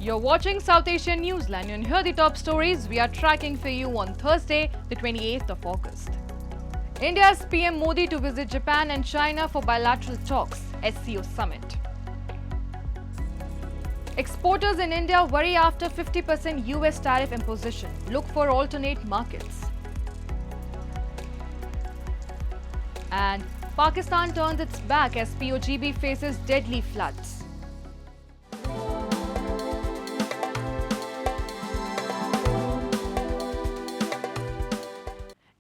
You're watching South Asian Newsline, and here are the top stories we are tracking for you on Thursday, the 28th of August. India's PM Modi to visit Japan and China for bilateral talks, SCO Summit. Exporters in India worry after 50% US tariff imposition. Look for alternate markets. And Pakistan turns its back as POGB faces deadly floods.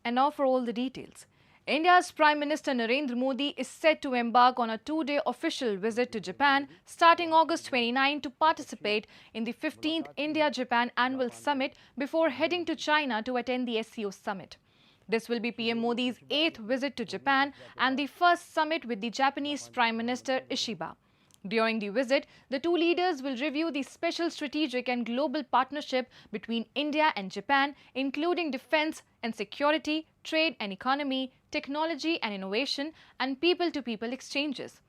And now for all the details. India's Prime Minister Narendra Modi is set to embark on a two-day official visit to Japan starting August 29 to participate in the 15th India-Japan Annual Summit before heading to China to attend the SCO Summit. This will be PM Modi's 8th visit to Japan and the first summit with the Japanese Prime Minister Ishiba. During the visit, the two leaders will review the special strategic and global partnership between India and Japan, including defense and security, trade and economy, technology and innovation, and people-to-people exchanges.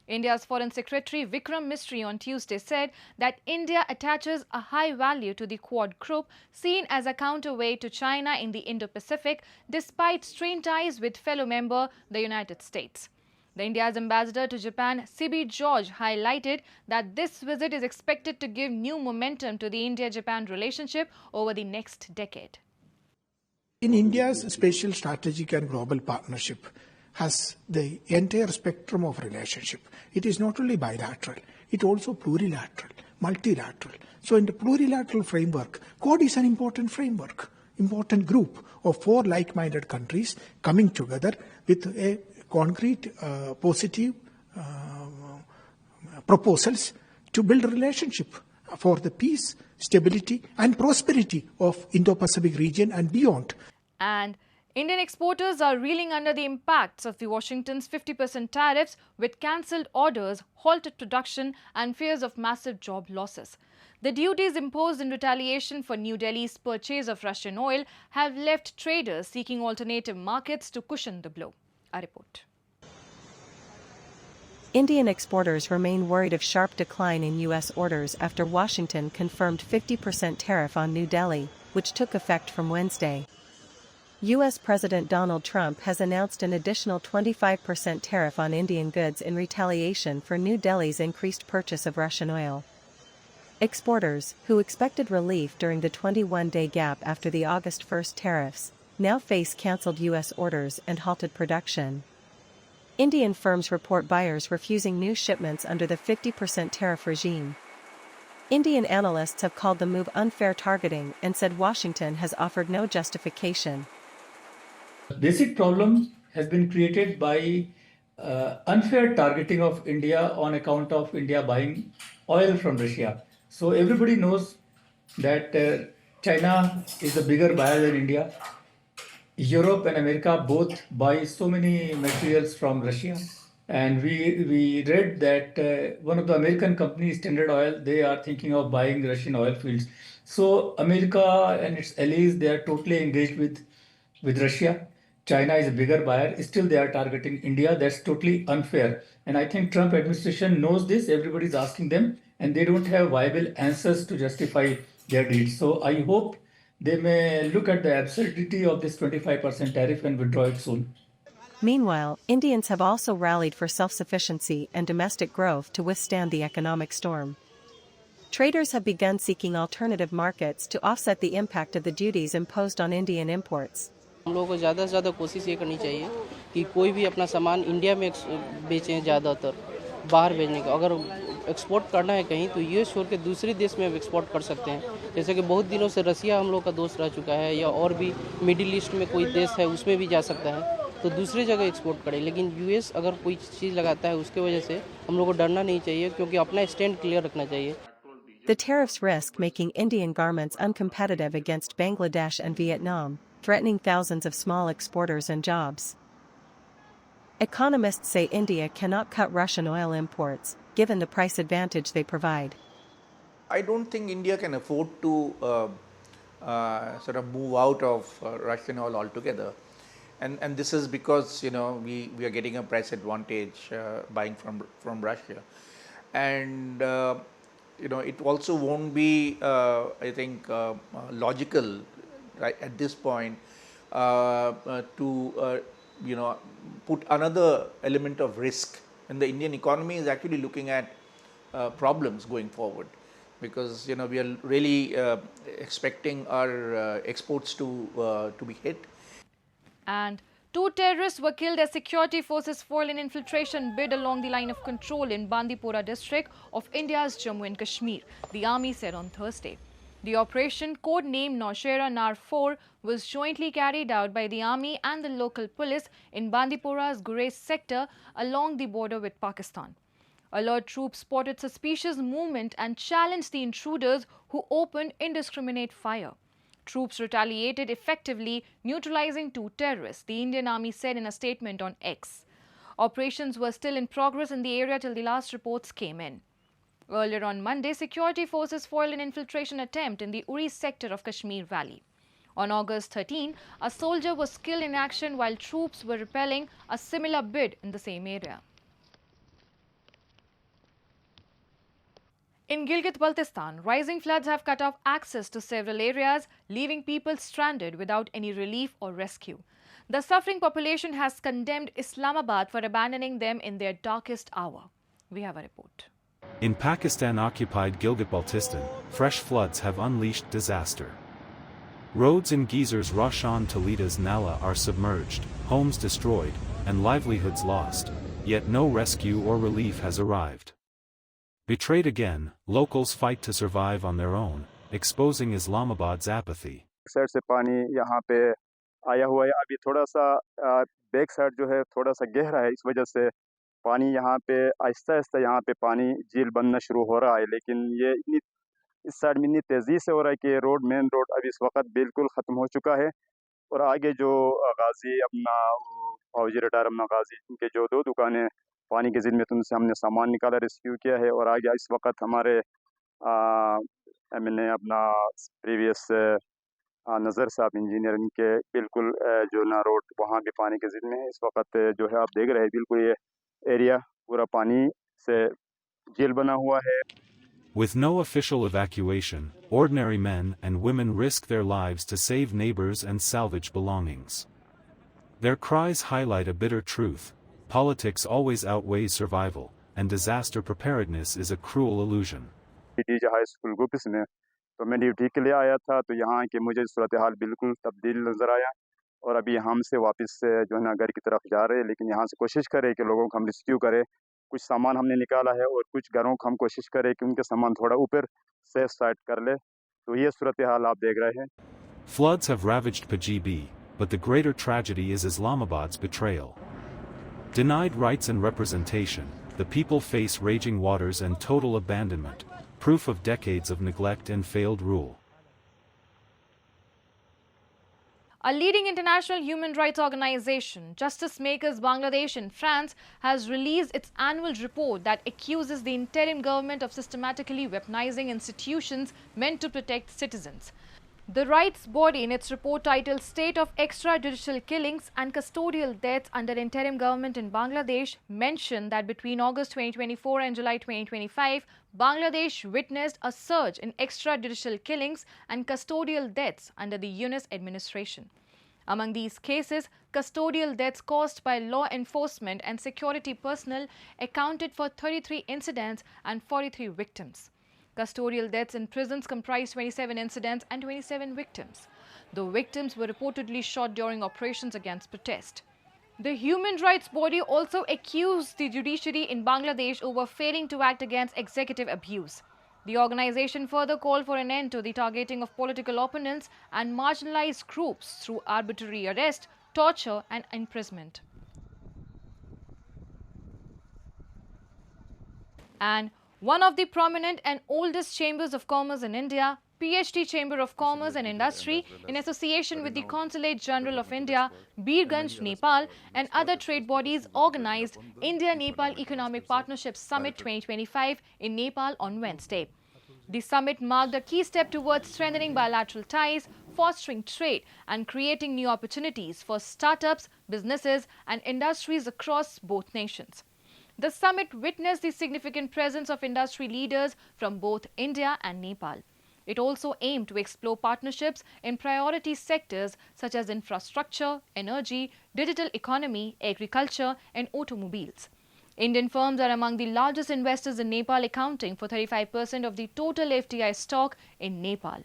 India's Foreign Secretary Vikram Misri on Tuesday said that India attaches a high value to the Quad group, seen as a counterweight to China in the Indo-Pacific, despite strained ties with fellow member, the United States. The India's ambassador to Japan, C.B. George, highlighted that this visit is expected to give new momentum to the India-Japan relationship over the next decade. In India's spatial strategic and global partnership has the entire spectrum of relationship. It is not only bilateral, it also plurilateral, multilateral. So in the plurilateral framework, Quad is an important framework, important group of 4 like-minded countries coming together with a concrete, positive proposals to build a relationship for the peace, stability and prosperity of Indo-Pacific region and beyond. And Indian exporters are reeling under the impacts of the Washington's 50% tariffs, with cancelled orders, halted production and fears of massive job losses. The duties imposed in retaliation for New Delhi's purchase of Russian oil have left traders seeking alternative markets to cushion the blow. A report. Indian exporters remain worried of sharp decline in U.S. orders after Washington confirmed 50% tariff on New Delhi, which took effect from Wednesday. U.S. President Donald Trump has announced an additional 25% tariff on Indian goods in retaliation for New Delhi's increased purchase of Russian oil. Exporters, who expected relief during the 21-day gap after the August 1 tariffs, now face cancelled U.S. orders and halted production. Indian firms report buyers refusing new shipments under the 50% tariff regime. Indian analysts have called the move unfair targeting and said Washington has offered no justification. The basic problem has been created by unfair targeting of India on account of India buying oil from Russia. So everybody knows that China is the bigger buyer than India. Europe and America both buy so many materials from Russia. And we read that one of the American companies, Standard Oil, they are thinking of buying Russian oil fields. So America and its allies, they are totally engaged with Russia. China is a bigger buyer. Still, they are targeting India. That's totally unfair. And I think Trump administration knows this. Everybody is asking them, and they don't have viable answers to justify their deeds. So I hope they may look at the absurdity of this 25% tariff and withdraw it soon. Meanwhile, Indians have also rallied for self-sufficiency and domestic growth to withstand the economic storm. Traders have begun seeking alternative markets to offset the impact of the duties imposed on Indian imports. हम लोगों को ज़्यादा से ज़्यादा कोशिश ये करनी चाहिए कि कोई भी अपना सामान इंडिया में बेचें, ज़्यादातर बाहर भेजने का। अगर एक्सपोर्ट करना है कहीं तो ये छोड़ के दूसरे देश में एक्सपोर्ट कर सकते हैं। जैसे कि बहुत दिनों से रसिया हम लोग का दोस्त रह चुका है, या और भी मिडिल ईस्ट में कोई देश है उसमें भी जा सकता है, तो दूसरी जगह एक्सपोर्ट करें। लेकिन यूएस अगर कोई चीज़ लगाता है उसके वजह से हम लोग को डरना नहीं चाहिए, क्योंकि अपना स्टैंड क्लियर रखना चाहिए। The tariffs risk making Indian garments uncompetitive against Bangladesh and Vietnam, threatening thousands of small exporters and jobs. Economists say India cannot cut Russian oil imports, given the price advantage they provide. I don't think India can afford to sort of move out of Russian oil altogether. And this is because, we are getting a price advantage buying from Russia. And it also won't be, I think, logical, right, at this point to, put another element of risk. And the Indian economy is actually looking at problems going forward, because we are really expecting our exports to be hit. And 2 terrorists were killed as security forces foiled an infiltration bid along the line of control in Bandipora district of India's Jammu and Kashmir, the army said on Thursday. The operation, codenamed Naushera Nar IV, was jointly carried out by the army and the local police in Bandipora's Gurez sector along the border with Pakistan. Alert troops spotted suspicious movement and challenged the intruders, who opened indiscriminate fire. Troops retaliated effectively, neutralizing 2 terrorists, the Indian Army said in a statement on X. Operations were still in progress in the area till the last reports came in. Earlier on Monday, security forces foiled an infiltration attempt in the Uri sector of Kashmir Valley. On August 13, a soldier was killed in action while troops were repelling a similar bid in the same area. In Gilgit Baltistan, rising floods have cut off access to several areas, leaving people stranded without any relief or rescue. The suffering population has condemned Islamabad for abandoning them in their darkest hour. We have a report. In Pakistan-occupied Gilgit Baltistan, fresh floods have unleashed disaster. Roads in geysers Roshan Toleda's Nala are submerged, homes destroyed, and livelihoods lost, yet no rescue or relief has arrived. Betrayed again, locals fight to survive on their own, exposing Islamabad's apathy. Side से पानी यहाँ पे आया हुआ है, अभी थोड़ा सा बैक साइड जो है थोड़ा सा गहरा है, इस वजह से पानी यहाँ पे आहिस्ता आहिस्ता यहाँ पे पानी झील बनना शुरू हो रहा है, लेकिन ये इस साइड में इतनी तेज़ी से हो रहा है कि मेन रोड अभी इस वक्त बिल्कुल ख़त्म हो चुका है। और आगे जो गाजी अपना फौजी रिटायर अपना गाजी, इनके जो 2 दुकानें पानी के ज़िम्मे, उनसे हमने सामान निकाला, रेस्क्यू किया है। और आगे इस वक्त हमारे मैंने अपना प्रीवियस नज़र साहब इंजीनियर, इनके बिल्कुल जो ना रोड वहाँ भी पानी के ज़िम्मे है। इस वक्त जो है आप देख रहे हैं बिल्कुल ये एरिया पूरा पानी से झील बना हुआ है। With no official evacuation, ordinary men and women risk their lives to save neighbors and salvage belongings. Their cries highlight a bitter truth: politics always outweighs survival, and disaster preparedness is a cruel illusion. High school groups में तो मैं duty के लिए आया था, तो यहाँ के मुझे सूरत हाल बिल्कुल तब्दील नज़र आया। और अभी हम से वापस जो है ना घर की तरफ जा रहे हैं, लेकिन यहाँ से कोशिश करें कि लोगों को हम रेस्क्यू करें। कुछ सामान हमने निकाला है और कुछ घरों को हम कोशिश करें कि उनके सामान थोड़ा ऊपर सेफ साइड कर ले। तो ये सूरत हाल आप देख रहे हैं। Floods have ravaged Panjib, but the greater tragedy is Islamabad's betrayal. Denied rights and representation, the people face raging waters and total abandonment, proof of decades of neglect and failed rule. A leading international human rights organization, Justice Makers Bangladesh in France, has released its annual report that accuses the interim government of systematically weaponizing institutions meant to protect citizens. The rights body, in its report titled State of Extrajudicial Killings and Custodial Deaths under Interim Government in Bangladesh, mentioned that between August 2024 and July 2025, Bangladesh witnessed a surge in extrajudicial killings and custodial deaths under the Yunus administration. Among these cases, custodial deaths caused by law enforcement and security personnel accounted for 33 incidents and 43 victims. Custodial deaths in prisons comprised 27 incidents and 27 victims. The victims were reportedly shot during operations against protest. The human rights body also accused the judiciary in Bangladesh over failing to act against executive abuse. The organization further called for an end to the targeting of political opponents and marginalized groups through arbitrary arrest, torture and imprisonment. And one of the prominent and oldest chambers of commerce in India, PhD Chamber of Commerce and Industry, in association with the Consulate General of India, Birgunj, Nepal, and other trade bodies, organized India-Nepal Economic Partnership Summit 2025 in Nepal on Wednesday. The summit marked a key step towards strengthening bilateral ties, fostering trade, and creating new opportunities for startups, businesses, and industries across both nations. The summit witnessed the significant presence of industry leaders from both India and Nepal. It also aimed to explore partnerships in priority sectors such as infrastructure, energy, digital economy, agriculture and automobiles. Indian firms are among the largest investors in Nepal, accounting for 35% of the total FDI stock in Nepal.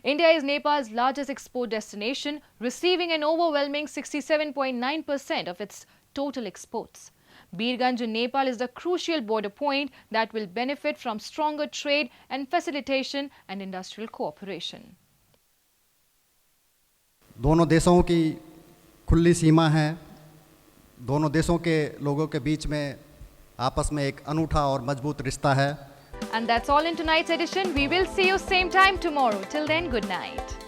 India is Nepal's largest export destination, receiving an overwhelming 67.9% of its total exports. Birgunj in Nepal is the crucial border point that will benefit from stronger trade and facilitation and industrial cooperation. दोनों देशों की खुली सीमा है, दोनों देशों के लोगों के बीच में आपस में एक अनूठा और मजबूत रिश्ता है. And that's all in tonight's edition. We will see you same time tomorrow. Till then, good night.